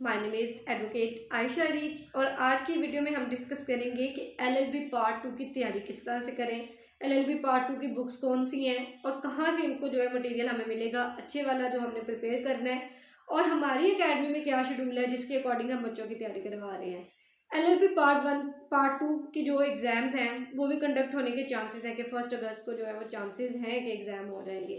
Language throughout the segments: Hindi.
My name is advocate Ayesha rich और आज की वीडियो में हम डिस्कस करेंगे कि एलएलबी पार्ट 2 की तैयारी किस तरह से करें, एलएलबी पार्ट 2 की बुक्स कौन सी हैं और कहाँ से इनको जो है मटेरियल हमें मिलेगा अच्छे वाला जो हमने प्रिपेयर करना है और हमारी एकेडमी में क्या शेड्यूल है जिसके अकॉर्डिंग हम बच्चों की तैयारी करवा रहे हैं। एलएलबी पार्ट 1 पार्ट 2 की जो एग्ज़ाम्स हैं वो भी कंडक्ट होने के चांसेस हैं कि 1 अगस्त को जो है वो चांसेस हैं कि एग्ज़ाम हो जाएंगे।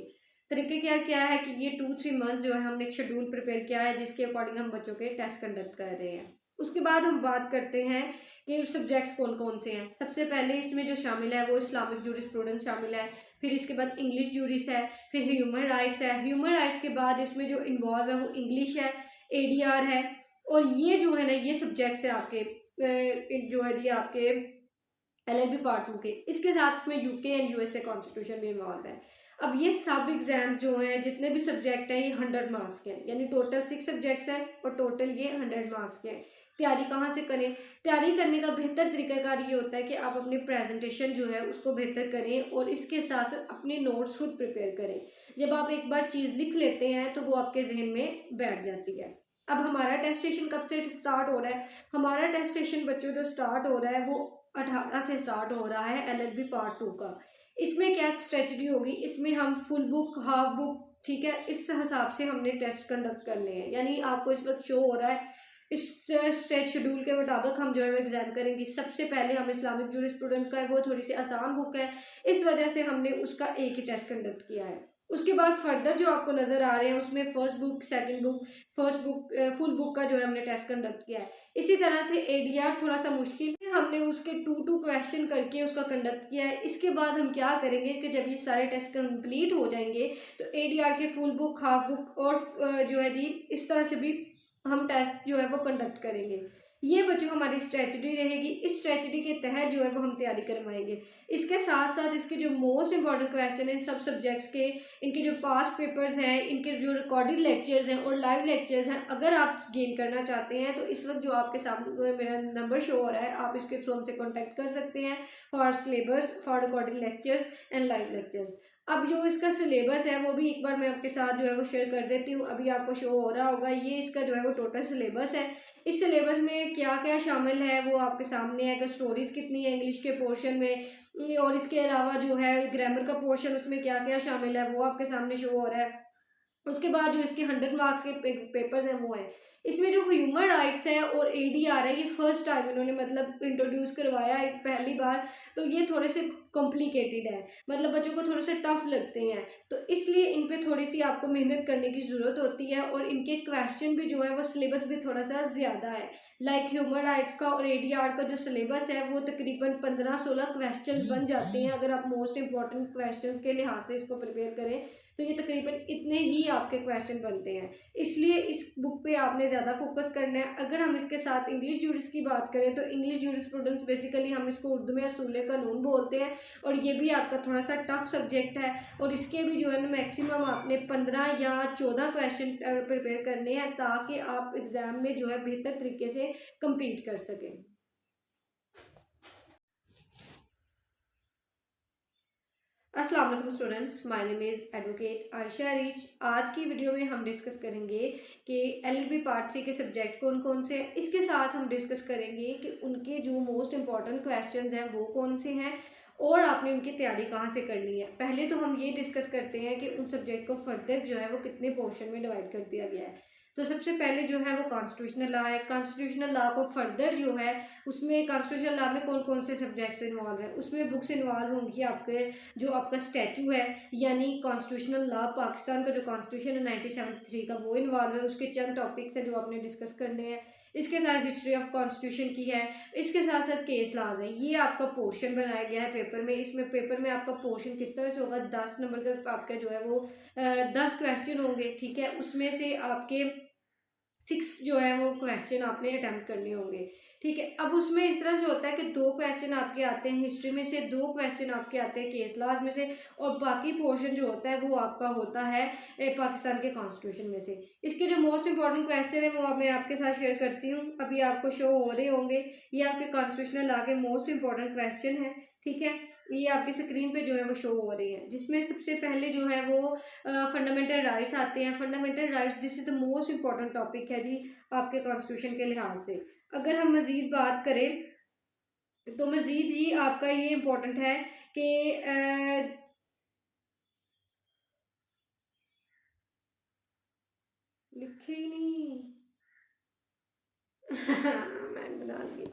तरीके क्या है कि ये 2-3 मंथ्स जो है हमने एक शेड्यूल प्रिपेयर किया है जिसके अकॉर्डिंग हम बच्चों के टेस्ट कंडक्ट कर रहे हैं। उसके बाद हम बात करते हैं कि सब्जेक्ट्स कौन कौन से हैं। सबसे पहले इसमें जो शामिल है वो इस्लामिक जूरिस्प्रूडेंस शामिल है, फिर इसके बाद इंग्लिश जूरिस है, फिर ह्यूमन राइट्स है। ह्यूमन राइट्स के बाद इसमें जो इन्वॉल्व है वो इंग्लिश है, एडीआर है और ये जो है ना ये सब्जेक्ट्स है आपके जो है ये आपके एलएलबी पार्ट 2 के। इसके साथ इसमें यूके एंड यूएसए कॉन्स्टिट्यूशन भी इन्वॉल्व है। अब ये सब एग्जाम जो हैं जितने भी सब्जेक्ट हैं ये 100 मार्क्स के हैं, यानी टोटल 6 सब्जेक्ट्स हैं और टोटल ये 100 मार्क्स के हैं। तैयारी कहाँ से करें? तैयारी करने का बेहतर तरीकाकार ये होता है कि आप अपनी प्रेजेंटेशन जो है उसको बेहतर करें और इसके साथ साथ अपने नोट्स खुद प्रिपेयर करें। जब आप एक बार चीज़ लिख लेते हैं तो वो आपके जहन में बैठ जाती है। अब हमारा टेस्ट सेशन कब से स्टार्ट हो रहा है? हमारा टेस्ट सेशन बच्चों जो स्टार्ट हो रहा है वो 18 से स्टार्ट हो रहा है एलएलबी पार्ट 2 का। इसमें क्या स्ट्रेटजी होगी, इसमें हम फुल बुक हाफ बुक ठीक है इस हिसाब से हमने टेस्ट कंडक्ट करने हैं। यानी आपको इस वक्त शो हो रहा है इस स्टेट शेड्यूल के मुताबिक हम जो है वो एग्जाम करेंगे। सबसे पहले हम इस्लामिक जूरिस्प्रूडेंस का है वो थोड़ी सी आसान बुक है, इस वजह से हमने उसका एक ही टेस्ट कंडक्ट किया है। उसके बाद फर्दर जो आपको नज़र आ रहे हैं उसमें first book second book first book full book का जो है हमने टेस्ट कंडक्ट किया है। इसी तरह से एडीआर थोड़ा सा मुश्किल है, हमने उसके 2 क्वेश्चन करके उसका कंडक्ट किया है। इसके बाद हम क्या करेंगे कि जब ये सारे टेस्ट कंप्लीट हो जाएंगे तो एडीआर के फुल बुक हाफ बुक और जो है जी इस तरह से भी हम टेस्ट जो है वो कंडक्ट करेंगे। ये बच्चों हमारी स्ट्रेटजी रहेगी, इस स्ट्रेटजी के तहत जो है वो हम तैयारी करवाएंगे। इसके साथ साथ इसके जो मोस्ट इंपॉर्टेंट क्वेश्चन हैं सब सब्जेक्ट्स के, इनके जो पास्ट पेपर्स हैं, इनके जो रिकॉर्डेड लेक्चर्स हैं और लाइव लेक्चर्स हैं, अगर आप गेन करना चाहते हैं तो इस वक्त जो आपके सामने मेरा नंबर शो हो रहा है आप इसके थ्रू हमसे कॉन्टैक्ट कर सकते हैं for syllabus for recorded lectures and live lectures. अब जो इसका सिलेबस है वो भी एक बार मैं आपके साथ जो है वो शेयर कर देती हूँ। अभी आपको शो हो रहा होगा, ये इसका जो है वो टोटल सिलेबस है। इस सिलेबस में क्या क्या शामिल है वो आपके सामने है कि स्टोरीज कितनी है इंग्लिश के पोर्शन में और इसके अलावा जो है ग्रामर का पोर्शन उसमें क्या क्या शामिल है वो आपके सामने शो हो रहा है। उसके बाद जो इसके 100 मार्क्स के पेपर्स हैं वो हैं। इसमें जो ह्यूमन राइट्स है और एडीआर है ये फर्स्ट टाइम इन्होंने मतलब इंट्रोड्यूस करवाया एक पहली बार, तो ये थोड़े से कॉम्प्लिकेटेड है, मतलब बच्चों को थोड़े से टफ लगते हैं, तो इसलिए इन पे थोड़ी सी आपको मेहनत करने की ज़रूरत होती है और इनके क्वेश्चन भी जो है वो सिलेबस भी थोड़ा सा ज़्यादा है। लाइक ह्यूमन राइट्स का और एडीआर का जो सिलेबस है वो तकरीबन 15-16 क्वेश्चन बन जाते हैं। अगर आप मोस्ट इंपॉर्टेंट क्वेश्चन के लिहाज से इसको प्रिपेयर करें तो ये तकरीबन इतने ही आपके क्वेश्चन बनते हैं, इसलिए इस बुक पे आपने ज़्यादा फोकस करना है। अगर हम इसके साथ इंग्लिश जूरिस की बात करें तो इंग्लिश जूरिस्प्रूडेंस बेसिकली हम इसको उर्दू में असूल कानून बोलते हैं और ये भी आपका थोड़ा सा टफ सब्जेक्ट है और इसके भी जो है ना मैक्सिमम आपने 15 या 14 क्वेश्चन प्रिपेयर करने हैं ताकि आप एग्ज़ाम में जो है बेहतर तरीके से कम्पीट कर सकें। अस्सलाम वालेकुम students, my name is advocate Ayesha rich. आज की वीडियो में हम डिस्कस करेंगे कि एलएलबी पार्ट 3 के सब्जेक्ट कौन कौन से हैं। इसके साथ हम डिस्कस करेंगे कि उनके जो मोस्ट इंपॉर्टेंट क्वेश्चंस हैं वो कौन से हैं और आपने उनकी तैयारी कहाँ से करनी है। पहले तो हम ये डिस्कस करते हैं कि उन सब्जेक्ट को फर्दर जो है वो कितने पोर्शन में डिवाइड कर दिया गया है। तो सबसे पहले जो है वो कॉन्स्टिट्यूशनल लॉ है। कॉन्स्टिट्यूशनल लॉ को फर्दर जो है उसमें कॉन्स्टिट्यूशनल लॉ में कौन कौन से सब्जेक्ट्स इन्वॉल्व है, उसमें बुक्स इन्वॉल्व होंगी आपके जो आपका स्टैचू है यानी कॉन्स्टिट्यूशनल लॉ पाकिस्तान का जो कॉन्स्टिट्यूशन है 1973 का वो इन्वॉल्व है। उसके चंद टॉपिक्स हैं जो आपने डिस्कस करने हैं। इसके साथ हिस्ट्री ऑफ कॉन्स्टिट्यूशन की है, इसके साथ साथ केस लॉज है। ये आपका पोर्शन बनाया गया है पेपर में। इसमें पेपर में आपका पोर्शन किस तरह से होगा, 10 नंबर का आपका जो है वो 10 क्वेश्चन होंगे, ठीक है। उसमें से आपके 6 जो है वो क्वेश्चन आपने अटेम्प्ट करने होंगे, ठीक है। अब उसमें इस तरह से होता है कि 2 क्वेश्चन आपके आते हैं हिस्ट्री में से, 2 क्वेश्चन आपके आते हैं केस लॉज में से और बाकी पोर्शन जो होता है वो आपका होता है पाकिस्तान के कॉन्स्टिट्यूशन में से। इसके जो मोस्ट इंपॉर्टेंट क्वेश्चन है वो मैं आपके साथ शेयर करती हूँ, अभी आपको शो हो रहे होंगे। ये आपके कॉन्स्टिट्यूशनल लॉ के मोस्ट इंपॉर्टेंट क्वेश्चन है, ठीक है, ये आपकी स्क्रीन पे जो है वो शो हो रही है, जिसमें सबसे पहले जो है वो फंडामेंटल राइट्स आते हैं। Fundamental rights this is the most important topic है जी आपके कॉन्स्टिट्यूशन के लिहाज से। अगर हम मज़ीद बात करें तो मज़ीद जी आपका ये इम्पोर्टेंट है कि लिखे ही नहीं। मैं बना ली।